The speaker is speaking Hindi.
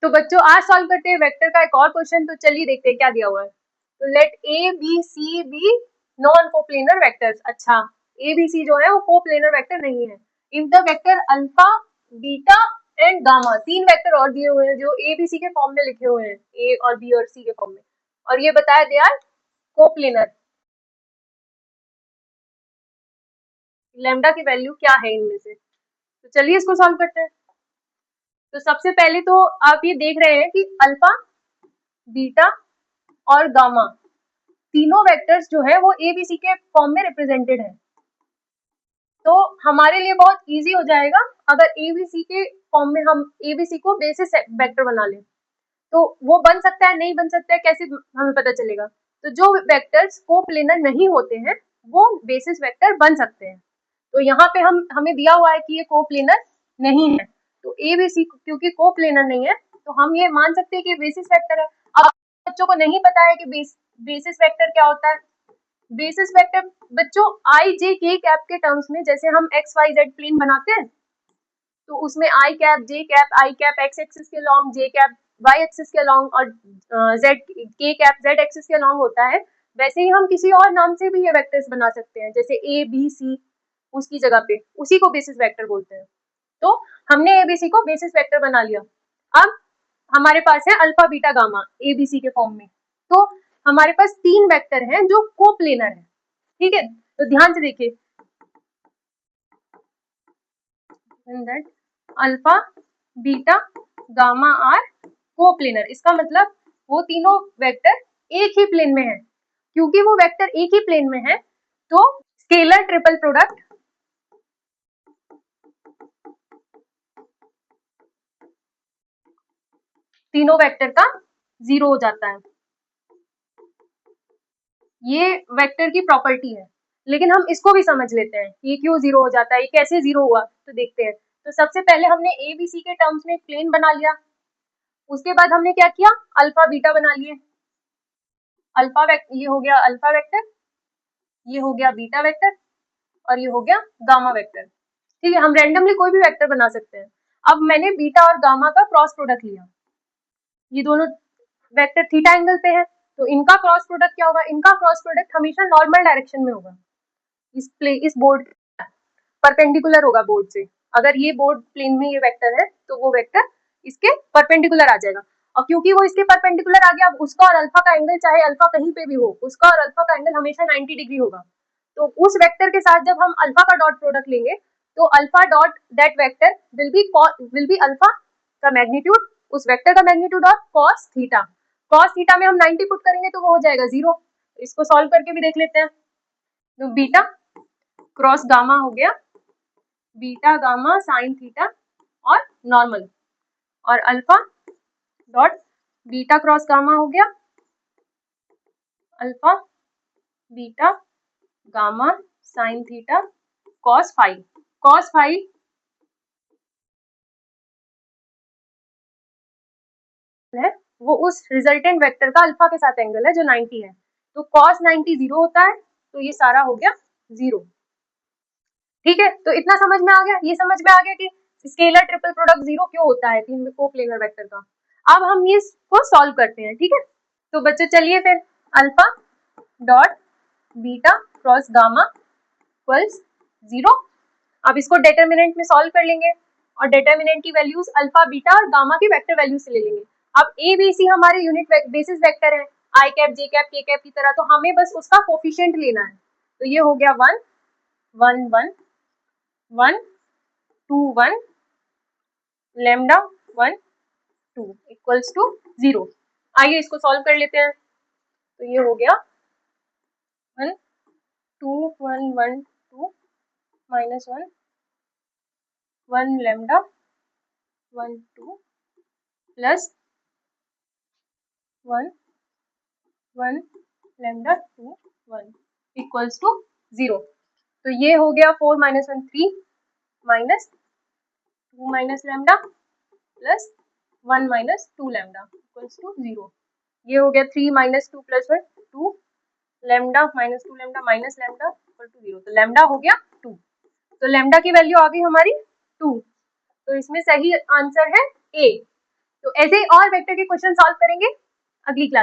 तो बच्चों आज सॉल्व करते हैं वेक्टर का एक और क्वेश्चन। तो चलिए देखते हैं क्या दिया हुआ है। तो let A B C be non coplanar vectors. अच्छा, ए बी सी जो है वो कोप्लेनर वेक्टर नहीं है। If the vector alpha beta and gamma, तीन वेक्टर और दिए हुए हैं जो ए बी सी के फॉर्म में लिखे हुए हैं, ए और बी और सी के फॉर्म में, और ये बताया दे आर कोप्लेनर। लैम्डा की वैल्यू क्या है इनमें से, तो चलिए इसको सॉल्व करते हैं। तो सबसे पहले तो आप ये देख रहे हैं कि अल्फा बीटा और गामा तीनों वेक्टर्स जो है वो एबीसी के फॉर्म में रिप्रेजेंटेड है। तो हमारे लिए बहुत इजी हो जाएगा अगर एबीसी के फॉर्म में हम एबीसी को बेसिस वेक्टर बना लें। तो वो बन सकता है, नहीं बन सकता है, कैसे हमें पता चलेगा? तो जो वेक्टर्स कोप्लेनर नहीं होते हैं वो बेसिस वेक्टर बन सकते हैं। तो यहाँ पे हमें दिया हुआ है कि ये कोप्लेनर नहीं है, तो ए बी सी क्योंकि कोप्लेनर नहीं है तो हम ये मान सकते हैं कि बेसिस वेक्टर है। अब बच्चों को नहीं पता है कि बेसिस वेक्टर क्या होता है। बेसिस वेक्टर बच्चों आई जे के कैप के टर्म्स में, जैसे हम एक्स वाई जेड प्लेन बनाते हैं तो उसमें आई कैप जे कैप, आई कैप एक्स एक्सिस के लॉन्ग, जे कैप वाई एक्सिस के लॉन्ग और जेड के कैप जेड एक्सिस के लॉन्ग होता है। वैसे ही हम किसी और नाम से भी ये वेक्टर्स बना सकते हैं, जैसे ए बी सी उसकी जगह पे, उसी को बेसिस वेक्टर बोलते हैं। तो हमने एबीसी को बेसिस वेक्टर बना लिया। अब हमारे पास है अल्फा बीटा गामा एबीसी के फॉर्म में। तो हमारे पास तीन वेक्टर हैं जो कोप्लेनर है। ठीक है, तो ध्यान से देखिए, alpha beta gamma are coplanar. इसका मतलब वो तीनों वेक्टर एक ही प्लेन में है। क्योंकि वो वेक्टर एक ही प्लेन में है तो स्केलर ट्रिपल प्रोडक्ट तीनों वेक्टर का 0 हो जाता है। ये वेक्टर की प्रॉपर्टी है। लेकिन हम इसको भी समझ लेते हैं, ये क्यों 0 हो जाता है, ये कैसे 0 हुआ, तो देखते हैं। तो सबसे पहले हमने ए बी सी के टर्म्स में एक प्लेन बना लिया। उसके बाद हमने क्या किया, अल्फा बीटा बना लिए। अल्फा वेक्टर, ये हो गया अल्फा वेक्टर, ये हो गया बीटा वेक्टर और ये हो गया गामा वेक्टर। ठीक है, हम रैंडमली कोई भी वेक्टर बना सकते हैं। अब मैंने बीटा और गामा का क्रॉस प्रोडक्ट लिया। ये दोनों वेक्टर थीटा एंगल पे है, तो इनका क्रॉस प्रोडक्ट क्या होगा? इनका क्रॉस प्रोडक्ट हमेशा नॉर्मल डायरेक्शन में होगा। इस बोर्ड परपेंडिकुलर होगा बोर्ड से। अगर ये बोर्ड प्लेन में ये वेक्टर है तो वो वेक्टर इसके परपेंडिकुलर आ जाएगा। और क्योंकि वो इसके परपेंडिकुलर आ गया, अब उसका और अल्फा का एंगल, चाहे अल्फा कहीं पे भी हो, उसका और अल्फा का एंगल हमेशा 90 डिग्री होगा। तो उस वेक्टर के साथ जब हम अल्फा का डॉट प्रोडक्ट लेंगे तो alpha dot that vector will be alpha का मैग्नीट्यूड, उस वेक्टर का magnitude of cos theta. Cos theta में हम 90 पुट करेंगे तो वो हो जाएगा 0। इसको सॉल्व करके भी देख लेते हैं। तो बीटा क्रॉस गामा हो गया बीटा गामा साइन थीटा और नॉर्मल, और alpha dot beta cross gamma हो गया alpha beta gamma sine theta cos phi. Cos phi है वो उस रिजल्टेंट वेक्टर का अल्फा के साथ एंगल है जो 90 है। तो कॉस 90 0 होता है, तो ये सारा हो गया 0। ठीक है, तो इतना समझ में आ गया। ये समझ में आ गया कि स्केलर ट्रिपल प्रोडक्ट 0 क्यों होता है तीन कोप्लेनर वेक्टर का। अब हम ये इसको सॉल्व करते हैं। ठीक है, तो बच्चों चलिए फिर, alpha dot beta cross gamma equals 0। अब इसको डेटर्मिनेंट में सॉल्व कर लेंगे और डेटर्मिनेंट की वैल्यूज अल्फा बीटा और गामा की वेक्टर वैल्यू से ले लेंगे। अब ए बी सी हमारे यूनिट बेसिस वेक्टर है, आई कैप जे कैप के कैप की तरह, तो हमें बस उसका कोफिशिएंट लेना है। तो ये हो गया 1 1 1 1 2 1 लैम्डा 1 2 इक्वल्स टू 0। आइए इसको सॉल्व कर लेते हैं। तो ये हो गया 1 2 1 1 2 minus 1 1 lambda 1 2 plus 1 1 lambda 2 1 equals to 0। तो ये हो गया 4 minus 1 3 minus 2 minus lambda plus 1 minus 2 lambda equals to 0। ये हो गया 3 minus 2 plus 1 2 lambda minus 2 lambda minus lambda equal to 0। तो लैम्डा हो गया 2। तो लैम्डा की वैल्यू आ गई हमारी 2। तो इसमें सही आंसर है ए। तो ऐसे ही और वेक्टर के क्वेश्चन सॉल्व करेंगे अगली क्लास